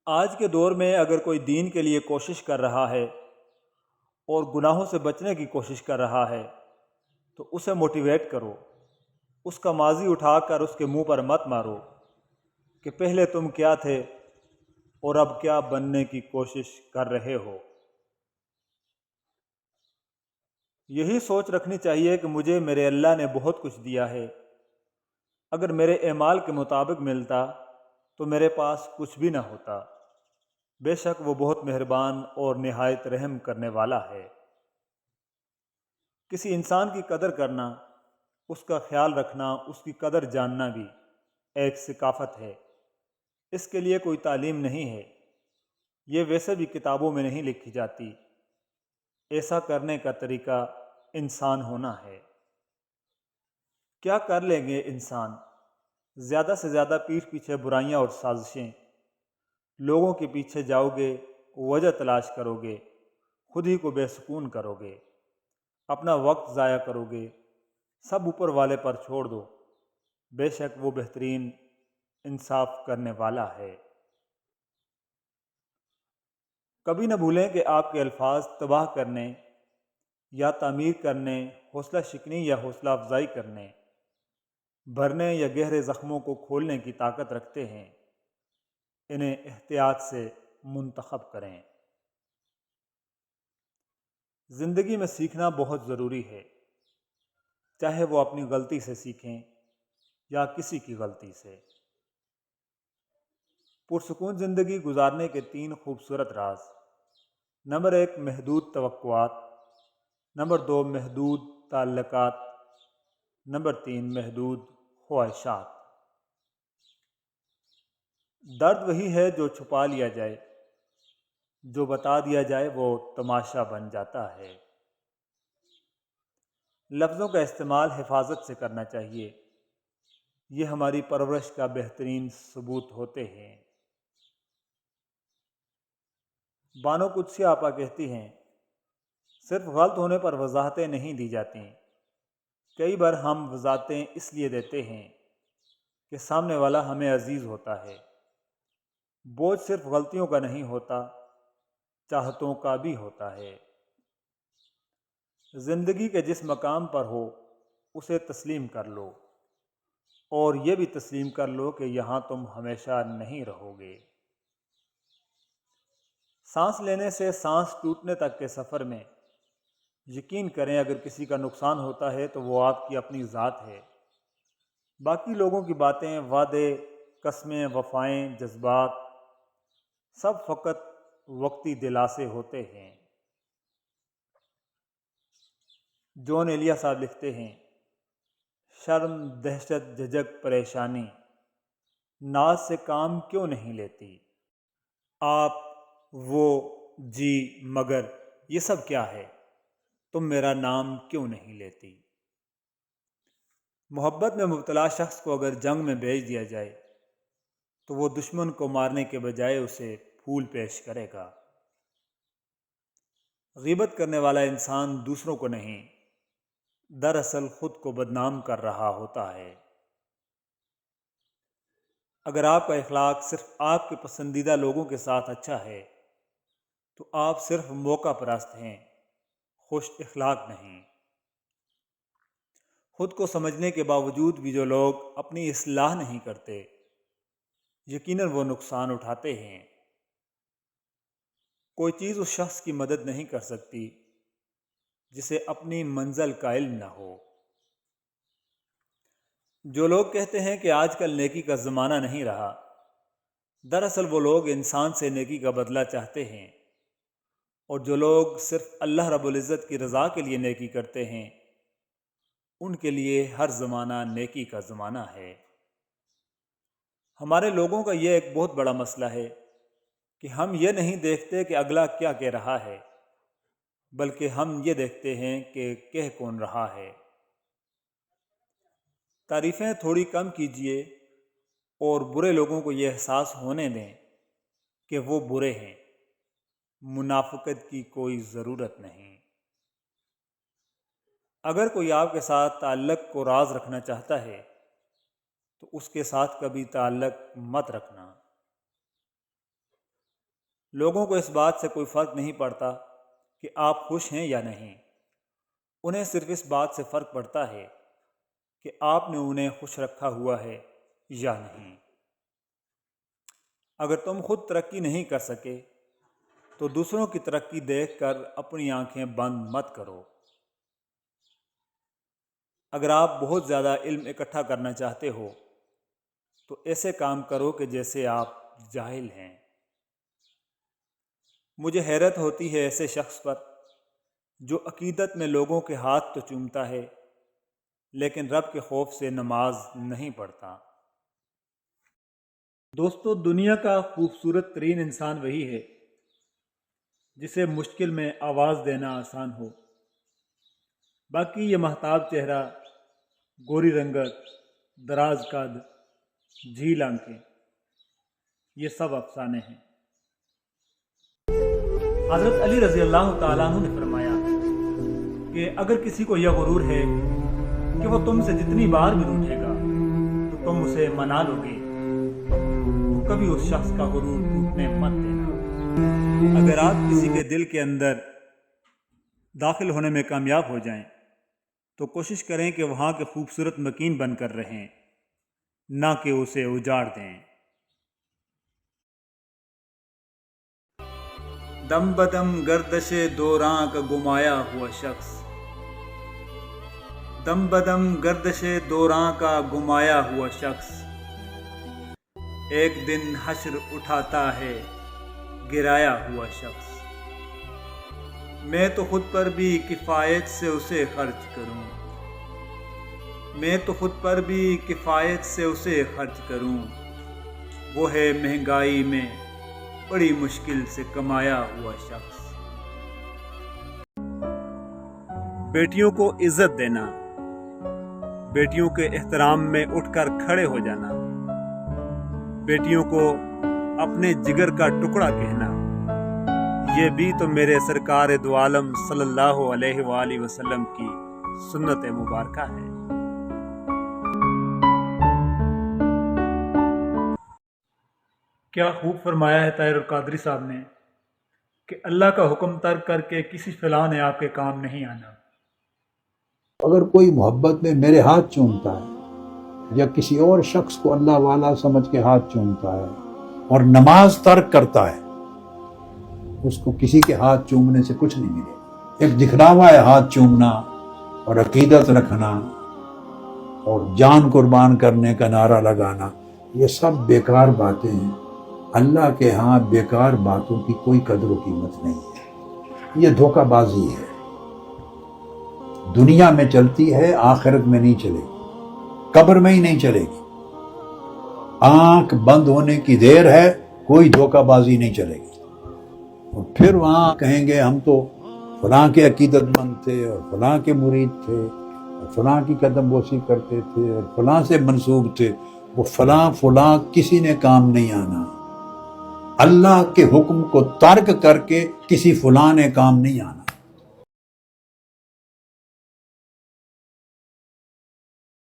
آج کے دور میں اگر کوئی دین کے لیے کوشش کر رہا ہے اور گناہوں سے بچنے کی کوشش کر رہا ہے تو اسے موٹیویٹ کرو، اس کا ماضی اٹھا کر اس کے منہ پر مت مارو کہ پہلے تم کیا تھے اور اب کیا بننے کی کوشش کر رہے ہو۔ یہی سوچ رکھنی چاہیے کہ مجھے میرے اللہ نے بہت کچھ دیا ہے، اگر میرے اعمال کے مطابق ملتا تو میرے پاس کچھ بھی نہ ہوتا۔ بے شک وہ بہت مہربان اور نہایت رحم کرنے والا ہے۔ کسی انسان کی قدر کرنا، اس کا خیال رکھنا، اس کی قدر جاننا بھی ایک ثقافت ہے۔ اس کے لیے کوئی تعلیم نہیں ہے، یہ ویسے بھی کتابوں میں نہیں لکھی جاتی۔ ایسا کرنے کا طریقہ انسان ہونا ہے۔ کیا کر لیں گے انسان؟ زیادہ سے زیادہ پیٹھ پیچھے برائیاں اور سازشیں۔ لوگوں کے پیچھے جاؤ گے، وجہ تلاش کرو گے، خود ہی کو بے سکون کرو گے، اپنا وقت ضائع کرو گے، سب اوپر والے پر چھوڑ دو۔ بے شک وہ بہترین انصاف کرنے والا ہے۔ کبھی نہ بھولیں کہ آپ کے الفاظ تباہ کرنے یا تعمیر کرنے، حوصلہ شکنی یا حوصلہ افزائی کرنے، بھرنے یا گہرے زخموں کو کھولنے کی طاقت رکھتے ہیں۔ انہیں احتیاط سے منتخب کریں۔ زندگی میں سیکھنا بہت ضروری ہے، چاہے وہ اپنی غلطی سے سیکھیں یا کسی کی غلطی سے۔ پرسکون زندگی گزارنے کے 3 خوبصورت راز: نمبر 1 محدود توقعات، نمبر 2 محدود تعلقات، نمبر 3 محدود خواہشات۔ درد وہی ہے جو چھپا لیا جائے، جو بتا دیا جائے وہ تماشا بن جاتا ہے۔ لفظوں کا استعمال حفاظت سے کرنا چاہیے، یہ ہماری پرورش کا بہترین ثبوت ہوتے ہیں۔ بانو قدسی آپا کہتی ہیں، صرف غلط ہونے پر وضاحتیں نہیں دی جاتی، کئی بار ہم وضاحتیں اس لیے دیتے ہیں کہ سامنے والا ہمیں عزیز ہوتا ہے۔ بوجھ صرف غلطیوں کا نہیں ہوتا، چاہتوں کا بھی ہوتا ہے۔ زندگی کے جس مقام پر ہو اسے تسلیم کر لو، اور یہ بھی تسلیم کر لو کہ یہاں تم ہمیشہ نہیں رہو گے۔ سانس لینے سے سانس ٹوٹنے تک کے سفر میں یقین کریں اگر کسی کا نقصان ہوتا ہے تو وہ آپ کی اپنی ذات ہے۔ باقی لوگوں کی باتیں، وعدے، قسمیں، وفائیں، جذبات سب فقط وقتی دلاسے ہوتے ہیں۔ جون ایلیا صاحب لکھتے ہیں، شرم، دہشت، جھجک، پریشانی، ناز سے کام کیوں نہیں لیتی؟ آپ، وہ، جی، مگر یہ سب کیا ہے؟ تم میرا نام کیوں نہیں لیتی؟ محبت میں مبتلا شخص کو اگر جنگ میں بھیج دیا جائے تو وہ دشمن کو مارنے کے بجائے اسے پھول پیش کرے گا۔ غیبت کرنے والا انسان دوسروں کو نہیں، دراصل خود کو بدنام کر رہا ہوتا ہے۔ اگر آپ کا اخلاق صرف آپ کے پسندیدہ لوگوں کے ساتھ اچھا ہے تو آپ صرف موقع پرست ہیں، خوش اخلاق نہیں۔ خود کو سمجھنے کے باوجود بھی جو لوگ اپنی اصلاح نہیں کرتے، یقیناً وہ نقصان اٹھاتے ہیں۔ کوئی چیز اس شخص کی مدد نہیں کر سکتی جسے اپنی منزل کا علم نہ ہو۔ جو لوگ کہتے ہیں کہ آج کل نیکی کا زمانہ نہیں رہا، دراصل وہ لوگ انسان سے نیکی کا بدلہ چاہتے ہیں، اور جو لوگ صرف اللہ رب العزت کی رضا کے لیے نیکی کرتے ہیں ان کے لیے ہر زمانہ نیکی کا زمانہ ہے۔ ہمارے لوگوں کا یہ ایک بہت بڑا مسئلہ ہے کہ ہم یہ نہیں دیکھتے کہ اگلا کیا کہہ رہا ہے، بلکہ ہم یہ دیکھتے ہیں کہ کہہ کون رہا ہے۔ تعریفیں تھوڑی کم کیجیے اور برے لوگوں کو یہ احساس ہونے دیں کہ وہ برے ہیں۔ منافقت کی کوئی ضرورت نہیں۔ اگر کوئی آپ کے ساتھ تعلق کو راز رکھنا چاہتا ہے تو اس کے ساتھ کبھی تعلق مت رکھنا۔ لوگوں کو اس بات سے کوئی فرق نہیں پڑتا کہ آپ خوش ہیں یا نہیں، انہیں صرف اس بات سے فرق پڑتا ہے کہ آپ نے انہیں خوش رکھا ہوا ہے یا نہیں۔ اگر تم خود ترقی نہیں کر سکے تو دوسروں کی ترقی دیکھ کر اپنی آنکھیں بند مت کرو۔ اگر آپ بہت زیادہ علم اکٹھا کرنا چاہتے ہو تو ایسے کام کرو کہ جیسے آپ جاہل ہیں۔ مجھے حیرت ہوتی ہے ایسے شخص پر جو عقیدت میں لوگوں کے ہاتھ تو چومتا ہے لیکن رب کے خوف سے نماز نہیں پڑھتا۔ دوستو، دنیا کا خوبصورت ترین انسان وہی ہے جسے مشکل میں آواز دینا آسان ہو۔ باقی یہ مہتاب چہرہ، گوری رنگت، دراز قد، جھیل آنکھیں، یہ سب افسانے ہیں۔ حضرت علی رضی اللہ تعالیٰ عنہ نے فرمایا کہ اگر کسی کو یہ غرور ہے کہ وہ تم سے جتنی بار بھی روٹھے گا تو تم اسے منا لو گے، تو کبھی اس شخص کا غرور ٹوٹنے مت دینا۔ اگر آپ کسی کے دل کے اندر داخل ہونے میں کامیاب ہو جائیں تو کوشش کریں کہ وہاں کے خوبصورت مکین بن کر رہیں، نہ کہ اسے اجاڑ دیں۔ دم بدم گردش دوراں کا گمایا ہوا شخص، دم بدم گردش دوراں کا گمایا ہوا شخص، ایک دن حشر اٹھاتا ہے گرایا ہوا شخص۔ میں تو خود پر بھی کفایت سے اسے خرچ کروں، میں تو خود پر بھی کفایت سے اسے خرچ کروں، وہ ہے مہنگائی میں بڑی مشکل سے کمایا ہوا شخص۔ بیٹیوں کو عزت دینا، بیٹیوں کے احترام میں اٹھ کر کھڑے ہو جانا، بیٹیوں کو اپنے جگر کا ٹکڑا کہنا، یہ بھی تو میرے سرکار دو عالم صلی اللہ علیہ وآلہ وسلم کی سنت مبارکہ ہے۔ کیا خوب فرمایا ہے طاہر القادری صاحب نے کہ اللہ کا حکم ترک کر کے کسی فلاں نے آپ کے کام نہیں آنا۔ اگر کوئی محبت میں میرے ہاتھ چومتا ہے یا کسی اور شخص کو اللہ والا سمجھ کے ہاتھ چومتا ہے اور نماز ترک کرتا ہے، اس کو کسی کے ہاتھ چومنے سے کچھ نہیں ملے۔ ایک دکھلاوا ہے ہاتھ چومنا اور عقیدت رکھنا اور جان قربان کرنے کا نعرہ لگانا، یہ سب بیکار باتیں ہیں۔ اللہ کے ہاں بیکار باتوں کی کوئی قدر و قیمت نہیں ہے، یہ دھوکہ بازی ہے۔ دنیا میں چلتی ہے، آخرت میں نہیں چلے گی، قبر میں ہی نہیں چلے گی۔ آنکھ بند ہونے کی دیر ہے، کوئی دھوکہ بازی نہیں چلے گی۔ اور پھر وہاں کہیں گے ہم تو فلاں کے عقیدت مند تھے اور فلاں کے مرید تھے اور فلاں کی قدم بوسی کرتے تھے اور فلاں سے منسوب تھے، وہ فلاں کسی نے کام نہیں آنا۔ اللہ کے حکم کو ترک کر کے کسی فلاں نے کام نہیں آنا۔